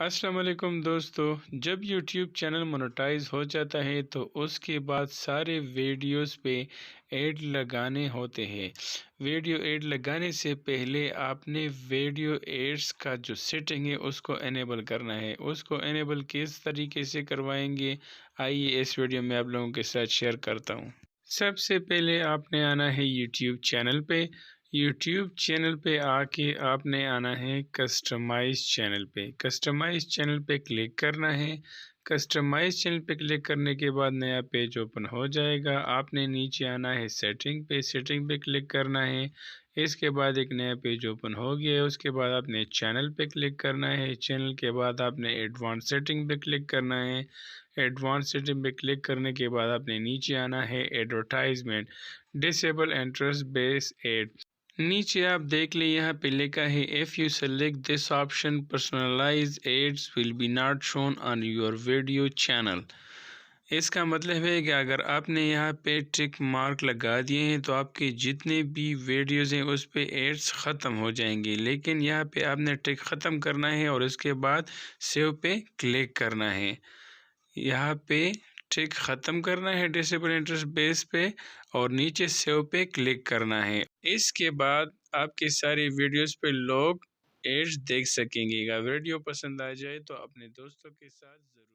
السلام علیکم دوستو، جب یوٹیوب چینل مونوٹائز ہو جاتا ہے تو اس کے بعد سارے ویڈیوز پہ ایڈ لگانے ہوتے ہیں۔ ویڈیو ایڈ لگانے سے پہلے آپ نے ویڈیو ایڈز کا جو سیٹنگ ہے اس کو انیبل کرنا ہے۔ اس کو انیبل کس طریقے سے کروائیں گے، آئیے اس ویڈیو میں آپ لوگوں کے ساتھ شیئر کرتا ہوں۔ سب سے پہلے آپ نے آنا ہے یوٹیوب چینل پہ۔ یوٹیوب چینل پہ آ کے آپ نے آنا ہے کسٹمائز چینل پہ۔ کسٹمائز چینل پہ کلک کرنا ہے۔ کسٹمائز چینل پہ کلک کرنے کے بعد نیا پیج اوپن ہو جائے گا۔ آپ نے نیچے آنا ہے سیٹنگ پہ، سیٹنگ پہ کلک کرنا ہے۔ اس کے بعد ایک نیا پیج اوپن ہو گیا۔ اس کے بعد آپ نے چینل پہ کلک کرنا ہے۔ چینل کے بعد آپ نے ایڈوانس سیٹنگ پہ کلک کرنا ہے۔ ایڈوانس سیٹنگ پہ کلک کرنے کے بعد آپ نے نیچے آنا ہے ایڈورٹائزمنٹ، ڈسیبل انٹرسٹ بیس ایڈ۔ نیچے آپ دیکھ لیں، یہاں پہ لکھا ہے if you select this option personalized ads will be not shown on your video channel۔ اس کا مطلب ہے کہ اگر آپ نے یہاں پہ ٹک مارک لگا دیے ہیں تو آپ کے جتنے بھی ویڈیوز ہیں اس پہ ایڈز ختم ہو جائیں گے، لیکن یہاں پہ آپ نے ٹک ختم کرنا ہے اور اس کے بعد سیو پہ کلک کرنا ہے۔ یہاں پہ ٹک ختم کرنا ہے ڈسیبل انٹرسٹ بیس پہ اور نیچے سیو پہ کلک کرنا ہے۔ اس کے بعد آپ کی ساری ویڈیوز پہ لوگ ایڈز دیکھ سکیں گے۔ اگر ویڈیو پسند آ جائے تو اپنے دوستوں کے ساتھ ضرور